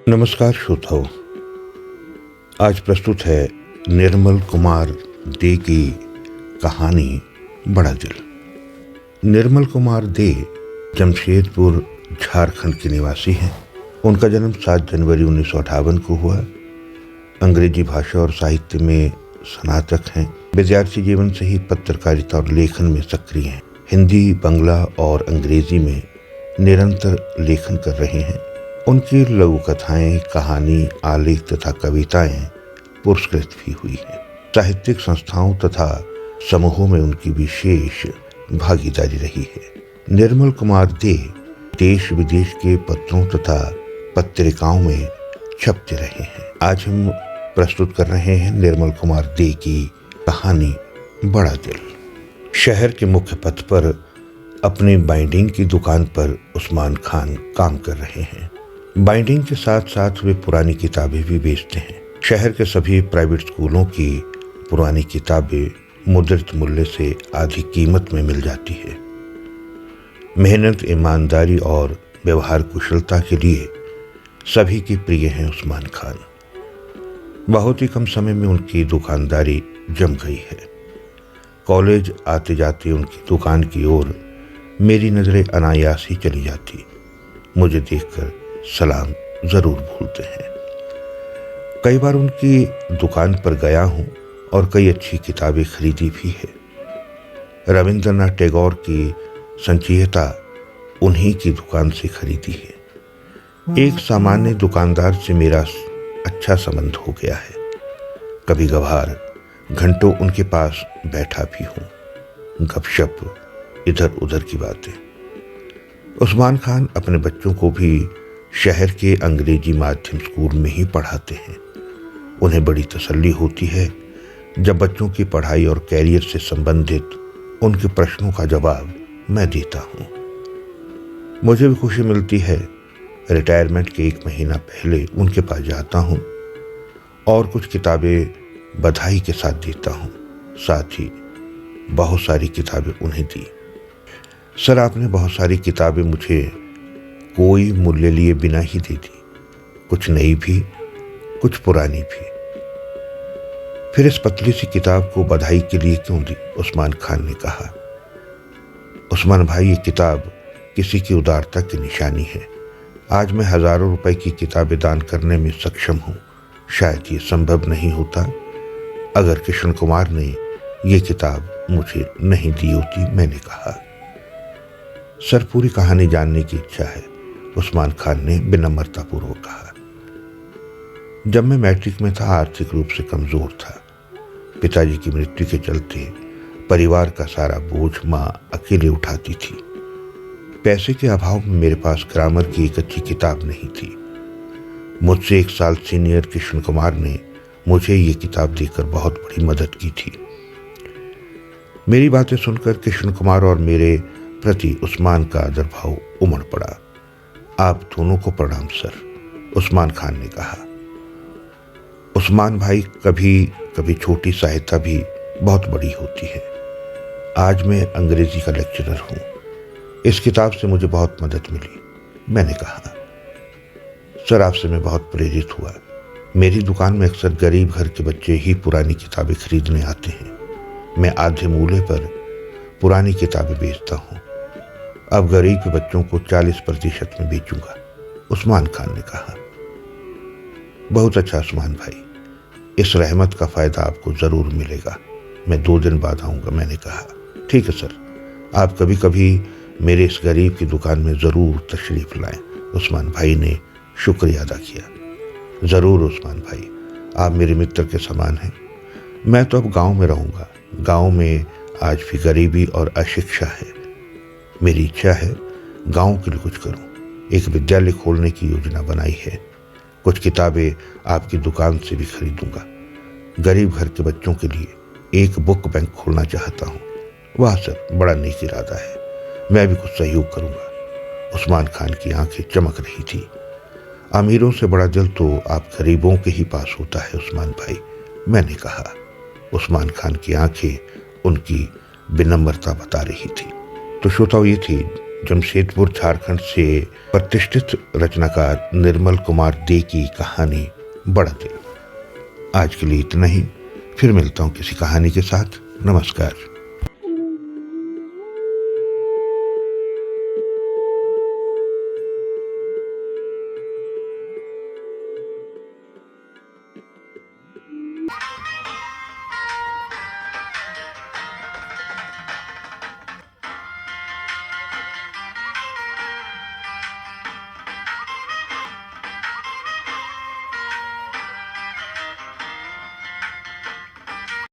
नमस्कार श्रोताओं। आज प्रस्तुत है निर्मल कुमार दे की कहानी बड़ा दिल। निर्मल कुमार दे जमशेदपुर झारखंड के निवासी हैं। उनका जन्म 7 जनवरी 1958 को हुआ। अंग्रेजी भाषा और साहित्य में स्नातक हैं। विद्यार्थी जीवन से ही पत्रकारिता और लेखन में सक्रिय हैं। हिंदी, बांग्ला और अंग्रेजी में निरंतर लेखन कर रहे हैं। उनकी लघु कथाएं, कहानी, आलेख तथा कविताएं पुरस्कृत भी हुई हैं। साहित्यिक संस्थाओं तथा समूहों में उनकी विशेष भागीदारी रही है। निर्मल कुमार दे देश विदेश के पत्रों तथा पत्रिकाओं में छपते रहे हैं। आज हम प्रस्तुत कर रहे हैं निर्मल कुमार दे की कहानी बड़ा दिल। शहर के मुख्य पथ पर अपनी बाइंडिंग की दुकान पर उस्मान खान काम कर रहे हैं। बाइंडिंग के साथ साथ वे पुरानी किताबें भी बेचते हैं। शहर के सभी प्राइवेट स्कूलों की पुरानी किताबें मुद्रित मूल्य से आधी कीमत में मिल जाती है। मेहनत, ईमानदारी और व्यवहार कुशलता के लिए सभी के प्रिय हैं उस्मान खान। बहुत ही कम समय में उनकी दुकानदारी जम गई है। कॉलेज आते जाते उनकी दुकान की ओर मेरी नजरें अनायास ही चली जाती। मुझे देखकर सलाम जरूर भूलते हैं। कई बार उनकी दुकान पर गया हूं और कई अच्छी किताबें खरीदी भी है। रविंद्रनाथ टैगोर की संचयिता उन्हीं की दुकान से खरीदी है। एक सामान्य दुकानदार से मेरा अच्छा संबंध हो गया है। कभी कभार घंटों उनके पास बैठा भी हूं। गपशप, इधर उधर की बातें। उस्मान खान अपने बच्चों को भी शहर के अंग्रेजी माध्यम स्कूल में ही पढ़ाते हैं। उन्हें बड़ी तसल्ली होती है जब बच्चों की पढ़ाई और कैरियर से संबंधित उनके प्रश्नों का जवाब मैं देता हूं। मुझे भी खुशी मिलती है। रिटायरमेंट के 1 महीना पहले उनके पास जाता हूं और कुछ किताबें बधाई के साथ देता हूं। साथ ही बहुत सारी किताबें उन्हें दी। सर, आपने बहुत सारी किताबें मुझे कोई मूल्य लिए बिना ही दे दी। कुछ नई भी, कुछ पुरानी भी। फिर इस पतली सी किताब को बधाई के लिए क्यों दी? उस्मान खान ने कहा। उस्मान भाई, ये किताब किसी की उदारता की निशानी है। आज मैं हजारों रुपए की किताबें दान करने में सक्षम हूं। शायद ये संभव नहीं होता अगर कृष्ण कुमार ने ये किताब मुझे नहीं दी होती। मैंने कहा। सर, पूरी कहानी जानने की इच्छा है, उस्मान खान ने विनम्रतापूर्वक कहा। जब मैं मैट्रिक में था, आर्थिक रूप से कमजोर था। पिताजी की मृत्यु के चलते परिवार का सारा बोझ मां अकेले उठाती थी। पैसे के अभाव में मेरे पास ग्रामर की एक अच्छी किताब नहीं थी। मुझसे 1 साल सीनियर कृष्ण कुमार ने मुझे ये किताब देकर बहुत बड़ी मदद की थी। मेरी बातें सुनकर कृष्ण कुमार और मेरे प्रति उस्मान का आदर भाव उमड़ पड़ा। आप दोनों को प्रणाम सर, उस्मान खान ने कहा। उस्मान भाई, कभी कभी छोटी सहायता भी बहुत बड़ी होती है। आज मैं अंग्रेजी का लेक्चरर हूं। इस किताब से मुझे बहुत मदद मिली। मैंने कहा। सर, आपसे मैं बहुत प्रेरित हुआ। मेरी दुकान में अक्सर गरीब घर के बच्चे ही पुरानी किताबें खरीदने आते हैं। मैं आधे मूल्य पर पुरानी किताबें बेचता हूं। अब गरीब के बच्चों को 40% में बेचूंगा, उस्मान खान ने कहा। बहुत अच्छा उस्मान भाई, इस रहमत का फायदा आपको जरूर मिलेगा। मैं 2 दिन बाद आऊंगा, मैंने कहा। ठीक है सर, आप कभी कभी मेरे इस गरीब की दुकान में जरूर तशरीफ लाएं, उस्मान भाई ने शुक्रिया अदा किया। जरूर उस्मान भाई, आप मेरे मित्र के समान हैं। मैं तो अब गांव में रहूंगा। गांव में आज भी गरीबी और अशिक्षा है। मेरी इच्छा है गांव के लिए कुछ करूं। एक विद्यालय खोलने की योजना बनाई है। कुछ किताबें आपकी दुकान से भी खरीदूंगा। गरीब घर के बच्चों के लिए एक बुक बैंक खोलना चाहता हूं। वाह सर, बड़ा नेक इरादा है। मैं भी कुछ सहयोग करूंगा। उस्मान खान की आंखें चमक रही थी। अमीरों से बड़ा दिल तो आप गरीबों के ही पास होता है उस्मान भाई, मैंने कहा। उस्मान खान की आंखें उनकी विनम्रता बता रही थी। तो श्रोताओं, ये थी जमशेदपुर झारखंड से प्रतिष्ठित रचनाकार निर्मल कुमार दे की कहानी बड़ा दिल। आज के लिए इतना ही, फिर मिलता हूँ किसी कहानी के साथ। नमस्कार।